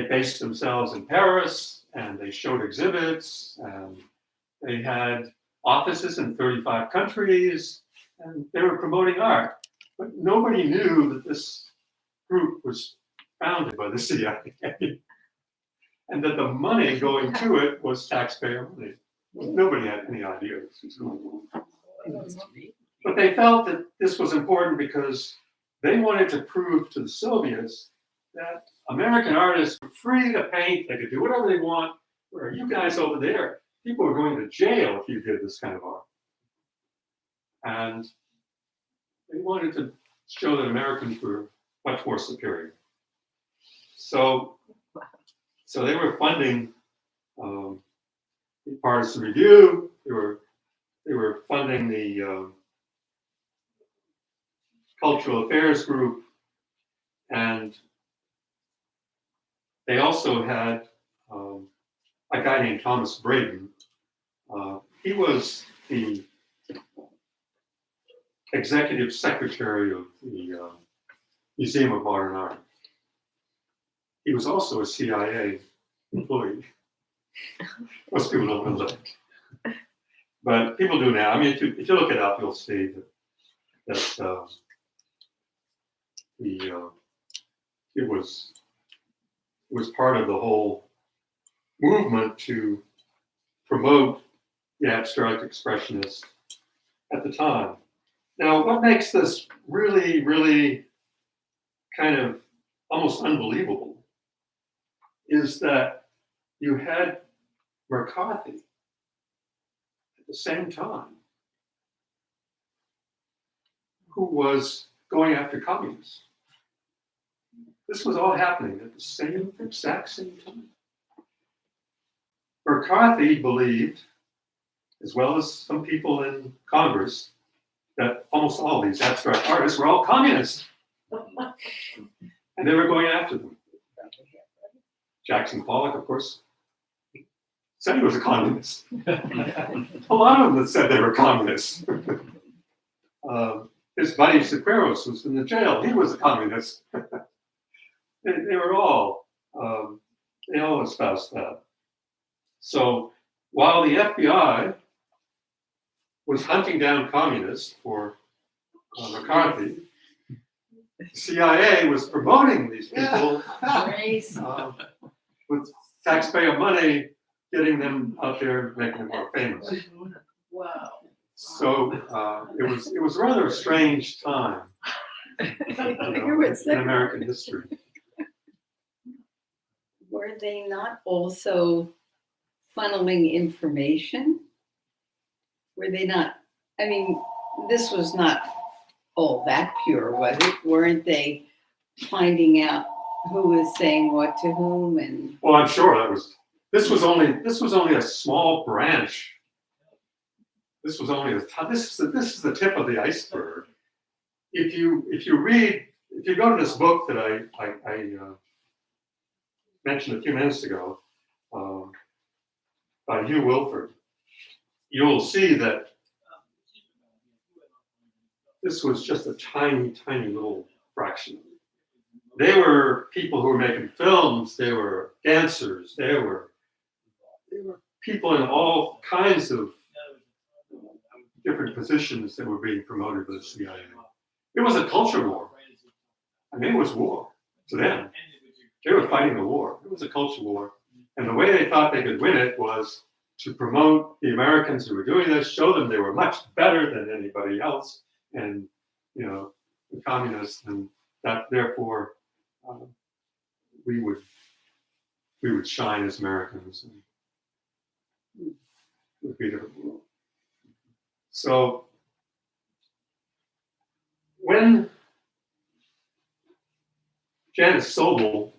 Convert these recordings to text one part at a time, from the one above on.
based themselves in Paris, and they showed exhibits, and they had offices in 35 countries, and they were promoting art. But nobody knew that this group was founded by the CIA, and that the money going to it was taxpayer money. Nobody had any idea this was going on. But they felt that this was important because they wanted to prove to the Soviets that American artists were free to paint, they could do whatever they want, where you guys over there, people were going to jail if you did this kind of art. And they wanted to show that Americans were much more superior. So they were funding the Partisan Review. They were funding the Cultural Affairs Group, and they also had a guy named Thomas Braden. He was the executive secretary of the Museum of Modern Art. He was also a CIA employee. Most people don't know that, but people do now. I mean, if you look it up, you'll see that it was part of the whole movement to promote the abstract expressionists at the time. Now, what makes this really, really kind of almost unbelievable is that you had McCarthy at the same time who was going after communists. This was all happening at the exact same time. McCarthy believed, as well as some people in Congress, that almost all these abstract artists were all communists. And they were going after them. Jackson Pollock, of course, said he was a communist. A lot of them said they were communists. His buddy Siqueiros was in the jail. He was a communist. They were all, they all espoused that. So while the FBI was hunting down communists for McCarthy, the CIA was promoting these people with taxpayer money, getting them out there, making them more famous. Wow. So it was rather a strange time in American history. Were they not also funneling information? Were they not? I mean, this was not all that pure, was it? Weren't they finding out who was saying what to whom? And well, I'm sure this was only a small branch. This was only this is the tip of the iceberg. If you go to this book that I mentioned a few minutes ago by Hugh Wilford, you'll see that this was just a tiny, tiny little fraction. They were people who were making films. They were dancers. They were people in all kinds of different positions that were being promoted by the CIA. It was a culture war. I mean, it was war to them. They were fighting a war. It was a culture war. And the way they thought they could win it was to promote the Americans who were doing this, show them they were much better than anybody else, and the communists, and that therefore we would shine as Americans and would be the world. So when Janice Sobel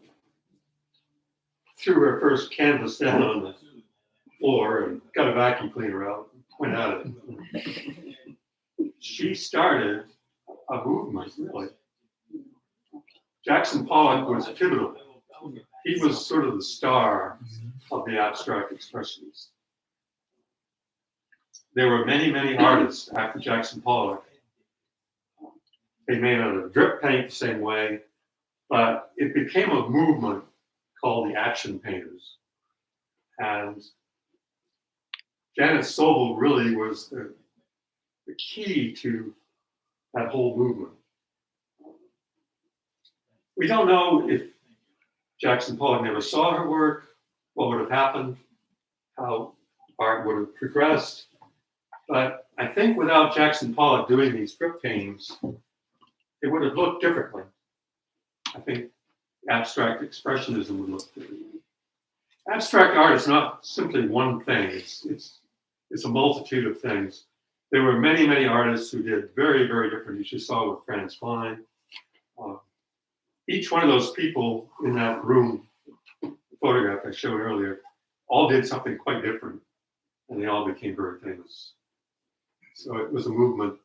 threw her first canvas down on the floor and got a vacuum cleaner out and went at it, she started a movement, really. Jackson Pollock was pivotal. He was sort of the star of the abstract expressionists. There were many, many artists after Jackson Pollock. They made out of drip paint the same way, but it became a movement called the Action Painters. And Janet Sobel really was the key to that whole movement. We don't know if Jackson Pollock never saw her work, what would have happened, how art would have progressed. But I think without Jackson Pollock doing these strip paintings, it would have looked differently. I think abstract expressionism would look different. Abstract art is not simply one thing. It's a multitude of things. There were many, many artists who did very, very different. You just saw with Franz Klein. Each one of those people in that room, the photograph I showed earlier, all did something quite different, and they all became very famous. So it was a movement,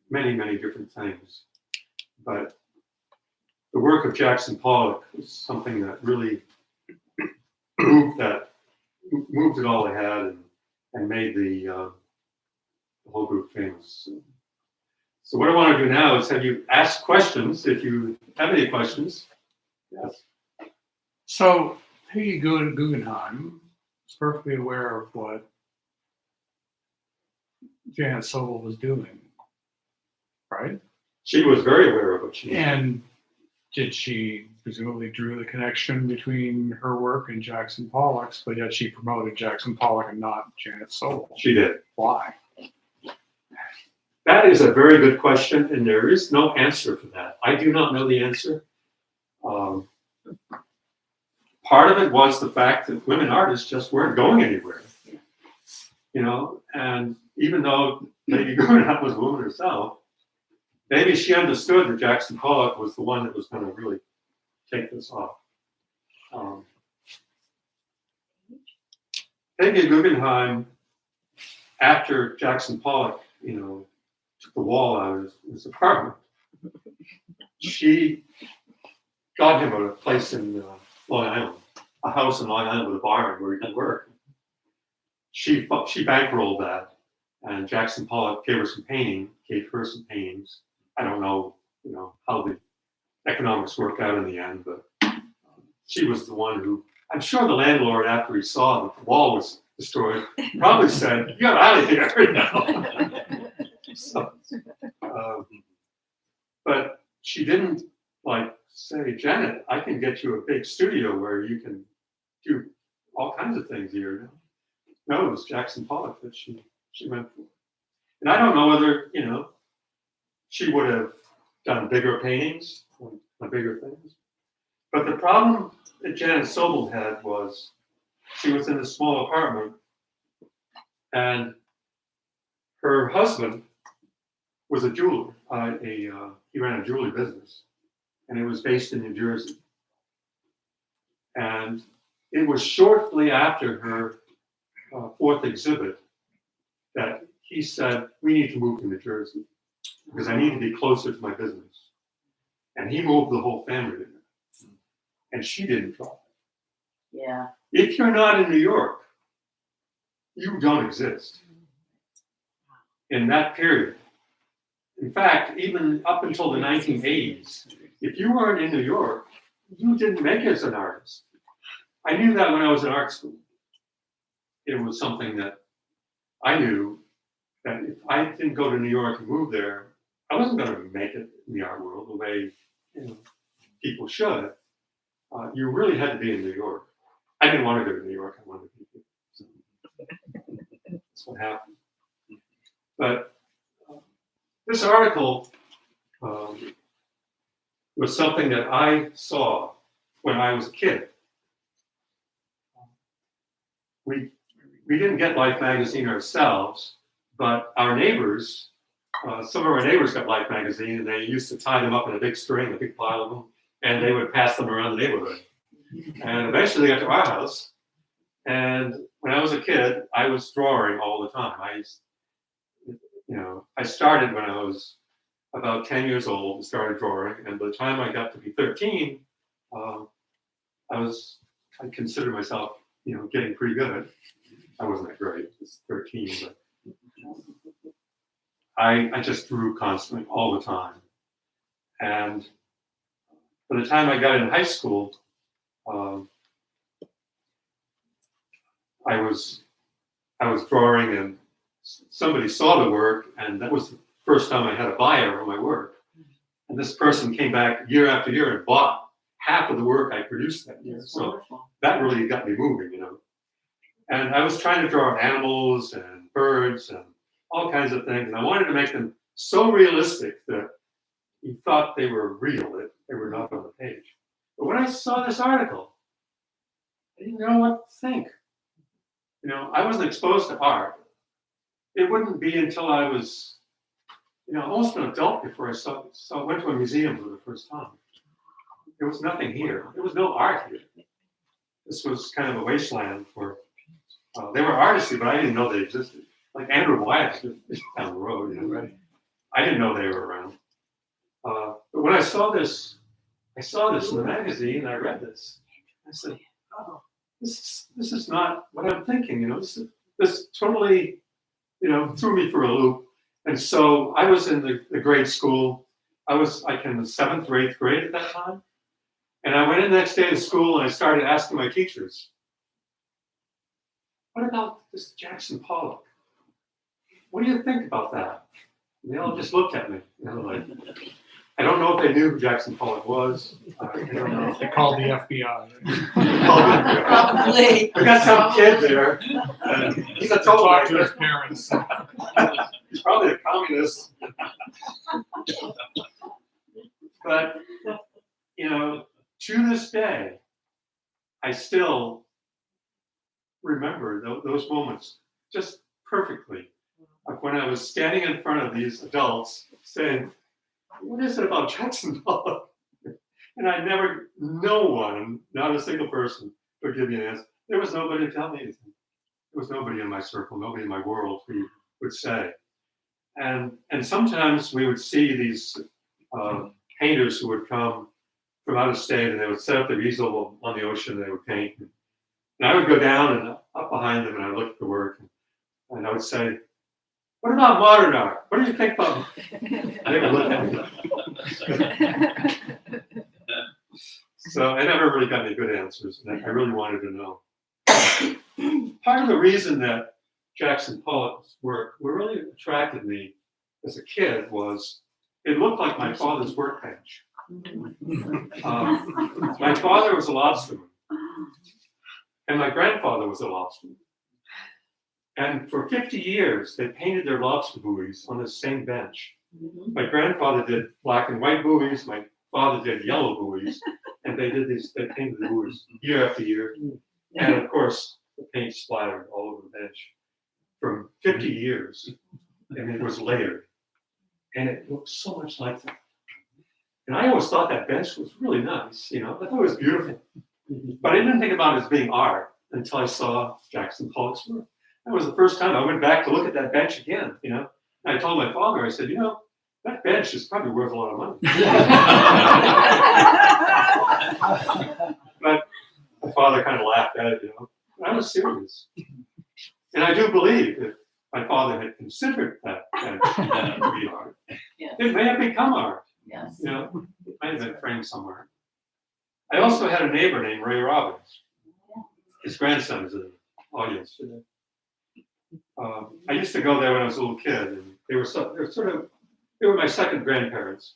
many, many different things. But the work of Jackson Pollock was something that really moved it all ahead and made the whole group famous. So what I want to do now is have you ask questions if you have any questions. Yes. So Peggy Guggenheim is perfectly aware of what Janet Sobel was doing, right? She was very aware of what she did. And did she presumably drew the connection between her work and Jackson Pollock's, but yet she promoted Jackson Pollock and not Janet Sobel? She did. Why? That is a very good question, and there is no answer for that. I do not know the answer. Part of it was the fact that women artists just weren't going anywhere, you know. And even though Lady Guggenheim was a woman herself, maybe she understood that Jackson Pollock was the one that was going to really take this off. Peggy Guggenheim, after Jackson Pollock, you know, took the wall out of his apartment, she got him a place in Long Island, a house in Long Island with a barn where he could work. She bankrolled that, and Jackson Pollock gave her some paintings. I don't know, you know, how the economics worked out in the end, but she was the one who, I'm sure the landlord, after he saw that the wall was destroyed, probably said, "Get out of here now." So, but she didn't like say, "Janet, I can get you a big studio where you can do all kinds of things here." No, it was Jackson Pollock that she went for. And I don't know whether, you know, she would have done bigger paintings or bigger things. But the problem that Janet Sobel had was she was in a small apartment, and her husband was a jeweler. He ran a jewelry business, and it was based in New Jersey. And it was shortly after her fourth exhibit that he said, "We need to move to New Jersey because I need to be closer to my business." And he moved the whole family there. And she didn't drop it. Yeah. If you're not in New York, you don't exist in that period. In fact, even up until the 1980s, if you weren't in New York, you didn't make it as an artist. I knew that when I was in art school. It was something that I knew that if I didn't go to New York and move there, I wasn't going to make it in the art world the way, you know, people should. You really had to be in New York. I didn't want to go to New York. I wanted to be here. So that's what happened. But this article was something that I saw when I was a kid. We didn't get Life magazine ourselves, but our neighbors, some of our neighbors got Life magazine, and they used to tie them up in a big string, a big pile of them, and they would pass them around the neighborhood. And eventually they got to our house. And when I was a kid, I was drawing all the time. I started when I was about 10 years old and started drawing. And by the time I got to be 13, I considered myself, you know, getting pretty good. I wasn't that great. I was 13, but I just drew constantly all the time. And by the time I got in high school, I was drawing, and somebody saw the work, and that was the first time I had a buyer on my work. And this person came back year after year and bought half of the work I produced that year. So that really got me moving, you know. And I was trying to draw animals and birds and all kinds of things, and I wanted to make them so realistic that you thought they were real, that they were not on the page. But when I saw this article, I didn't know what to think. You know, I wasn't exposed to art. It wouldn't be until I was, you know, almost an adult before I went to a museum for the first time. There was nothing here. There was no art here. This was kind of a wasteland for, they were artisty, but I didn't know they existed. Like Andrew Wyatt is down the road, you know, right? I didn't know they were around. But when I saw this in the magazine, and I read this. I said, oh, this is not what I'm thinking, you know, this totally, you know, threw me for a loop. And so I was in the grade school. I was like in the 7th or 8th grade at that time. And I went in the next day to school and I started asking my teachers, what about this Jackson Pollock? What do you think about that? And they all just looked at me, you know, like, I don't know if they knew who Jackson Pollock was. I don't know. They called the FBI. Probably. I got some kid there. He's a total Talk to his parents. He's probably a communist. But, you know, to this day, I still remember those moments just perfectly. Like when I was standing in front of these adults saying, what is it about Jackson Pollock? And no one, not a single person, would give me an answer. There was nobody to tell me anything. There was nobody in my circle, nobody in my world who would say. And sometimes we would see these painters who would come from out of state, and they would set up their easel on the ocean, and they would paint. And I would go down and up behind them, and I would look at the work, and I would say, what about modern art? What do you think about it? And they would look at me. So I never really got any good answers, and I really wanted to know. Part of the reason that Jackson Pollock's work really attracted me as a kid was it looked like my father's workbench. My father was a lobsterman, and my grandfather was a lobsterman. And for 50 years, they painted their lobster buoys on the same bench. My grandfather did black and white buoys. My father did yellow buoys. And they painted the buoys year after year. And of course, the paint splattered all over the bench for 50 years. And it was layered. And it looked so much like that. And I always thought that bench was really nice. You know, I thought it was beautiful. But I didn't think about it as being art until I saw Jackson Pollock's work. That was the first time I went back to look at that bench again, you know. And I told my father, I said, you know, that bench is probably worth a lot of money. But my father kind of laughed at it, you know. I was serious. And I do believe if my father had considered that bench to be art, it may have become art. Yes. You know, it might have been framed somewhere. I also had a neighbor named Ray Robbins. His grandson is in the audience today. I used to go there when I was a little kid, and they were my second grandparents,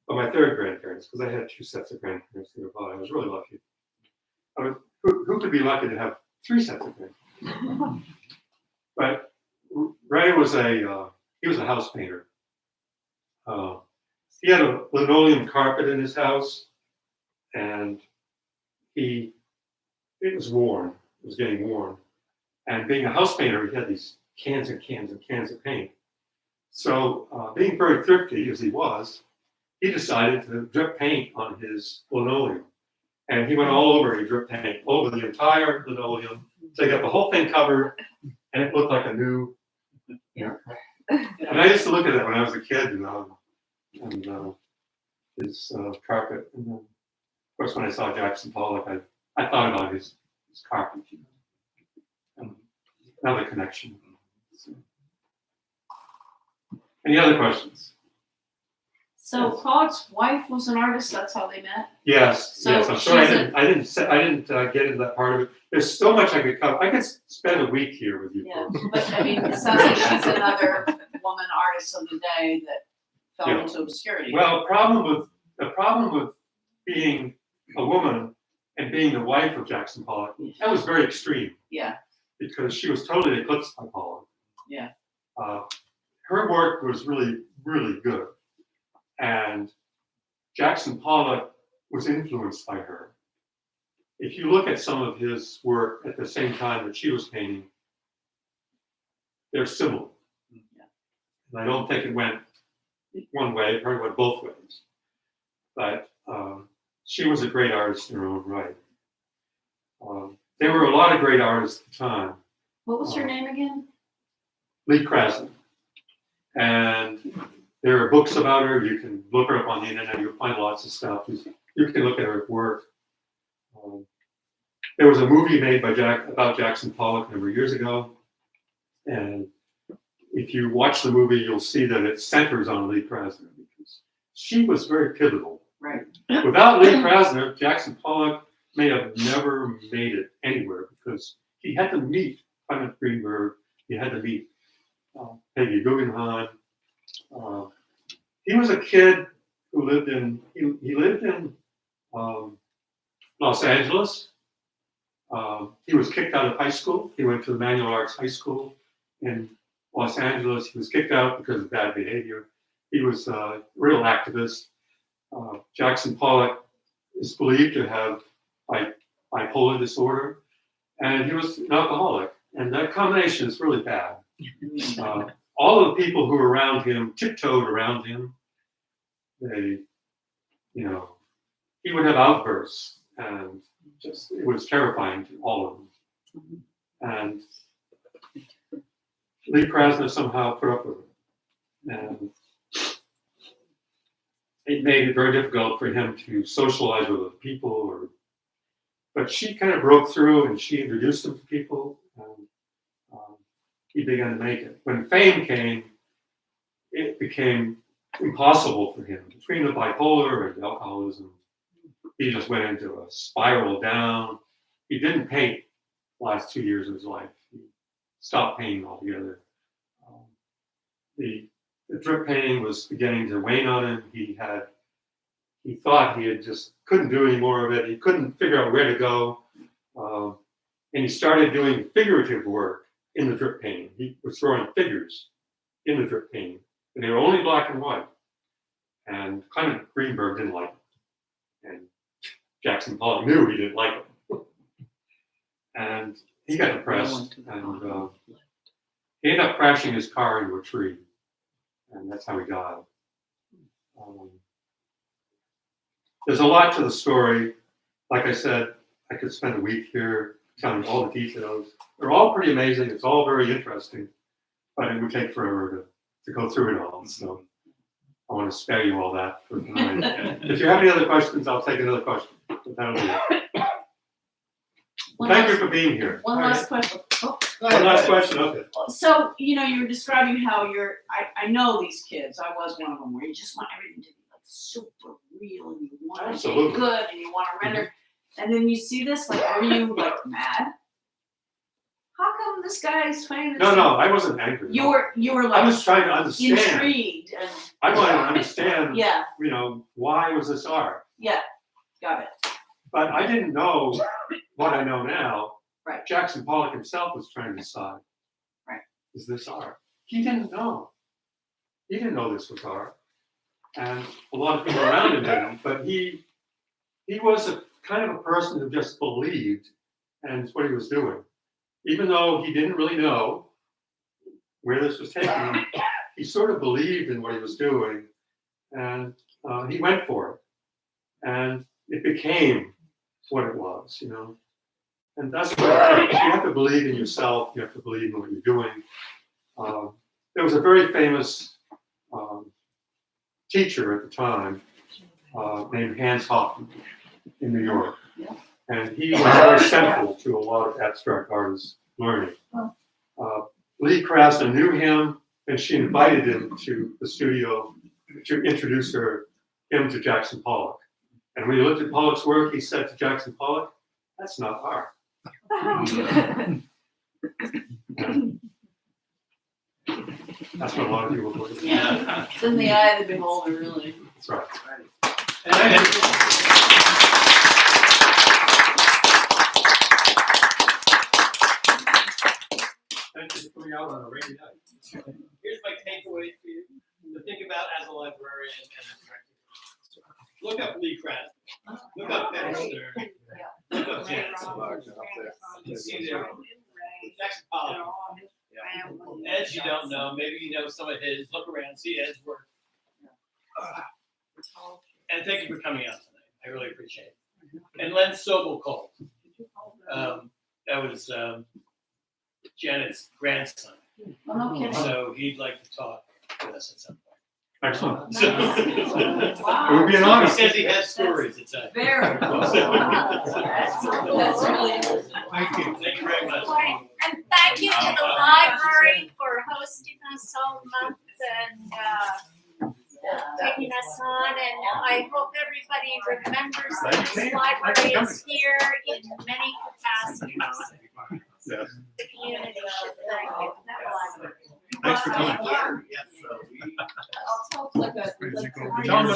or my third grandparents, because I had 2 sets of grandparents nearby. I was really lucky. Who could be lucky to have 3 sets of grandparents? But Ray was he was a house painter. He had a linoleum carpet in his house, and it was worn. It was getting worn. And being a house painter, he had these cans and cans and cans of paint. So being very thrifty as he was, he decided to drip paint on his linoleum. And he went all over, he dripped paint over the entire linoleum. So he got the whole thing covered, and it looked like a new, you know. And I used to look at that when I was a kid, you know, and his carpet. And then, of course, when I saw Jackson Pollock, I thought about his carpet, you know. Another connection. So. Any other questions? So Pollock's wife was an artist. That's how they met. Yes, So yes. I'm sorry, she's I didn't get into that part of it. There's so much I could cover. I could spend a week here with you. Yeah, folks. but I mean, it sounds like she's another woman artist of the day that fell Yeah. into obscurity. Well, the problem with being a woman and being the wife of Jackson Pollock, that was very extreme Yeah, because she was totally eclipsed by Pollock. yeah. Her work was really, really good. And Jackson Pollock was influenced by her. If you look at some of his work at the same time that she was painting, they're similar. Yeah. And I don't think it went one way, it probably went both ways. But she was a great artist in her own right. There were a lot of great artists at the time. What was her name again? Lee Krasner. And there are books about her. You can look her up on the internet. You'll find lots of stuff. You can look at her work. There was a movie made by about Jackson Pollock a number of years ago. And if you watch the movie, you'll see that it centers on Lee Krasner because she was very pivotal. Right. Without Lee Krasner, Jackson Pollock may have never made it anywhere because he had to meet Clement Greenberg. He had to meet Peggy Guggenheim. He was a kid who lived in Los Angeles. He was kicked out of high school. He went to the Manual Arts High School in Los Angeles. He was kicked out because of bad behavior. He was a real activist. Jackson Pollock is believed to have bipolar disorder, and he was an alcoholic. And that combination is really bad. All of the people who were around him tiptoed around him. They, he would have outbursts, and just it was terrifying to all of them. And Lee Krasner somehow put up with it, and it made it very difficult for him to socialize with other people. But she kind of broke through, and she introduced him to people, and he began to make it. When fame came, it became impossible for him. Between the bipolar and the alcoholism, he just went into a spiral down. He didn't paint the last 2 years of his life. He stopped painting altogether. The drip painting was beginning to wane on him. He thought he had just couldn't do any more of it. He couldn't figure out where to go. And he started doing figurative work in the drip painting. He was drawing figures in the drip painting, and they were only black and white. And Clement Greenberg didn't like it. And Jackson Pollock knew he didn't like it. And he got depressed, and he ended up crashing his car into a tree. And that's how he died. There's a lot to the story. Like I said, I could spend a week here telling all the details. They're all pretty amazing. It's all very interesting, but it would take forever to go through it all. So I want to spare you all that for tonight. If you have any other questions, I'll take another question. But that'll be it. Thank you for being here. One last question. Oh, One last question. Okay. so, you were describing how I know these kids. I was one of them where you just want everything to be like super real and you want it to be Absolutely. good and you want to render. And then you see this, like, are you like mad? How come this guy's famous? No, I wasn't angry. You were like I was trying to understand. intrigued and I wanted to understand, yeah, why was this art? yeah, got it. But I didn't know what I know now. Right. Jackson Pollock himself was trying to decide. Right. Is this art? He didn't know. He didn't know this was art. And a lot of people around him didn't. But he was a kind of a person who just believed, and it's what he was doing. Even though he didn't really know where this was taking him, he sort of believed in what he was doing, and he went for it. And it became what it was, And that's what you have to believe in yourself. You have to believe in what you're doing. There was a very famous teacher at the time named Hans Hoffman in New York. And he was very central to a lot of abstract artists learning. Lee Krasner knew him, and she invited him to the studio to introduce him to Jackson Pollock. And when he looked at Pollock's work, he said to Jackson Pollock, "That's not art." And that's what a lot of people believe. Yeah, it's in the eye of the beholder, really. That's right. Thank you for coming out on a rainy night. Here's my takeaway for you to think about as a librarian and a director. Look up Lee Krasner. Look up Ben Stern. Look up Jansen. You see there, Jackson Pollock. Ed's you don't know, maybe you know some of his. Look around, see Ed's work. And thank you for coming out tonight. I really appreciate it. And Len Sobel called. That was Janet's grandson. Oh, no kidding. So he'd like to talk with us at some point. Excellent. So, It would be an honor. he says he has stories to tell. Very cool. That's really interesting. Thank you. Thank you very much. And thank you to the library for hosting us all month and taking us on. And I hope everybody remembers that this library is here in many capacities. Yes. The community should thank you. Thanks for coming. I'll talk like a. Tell them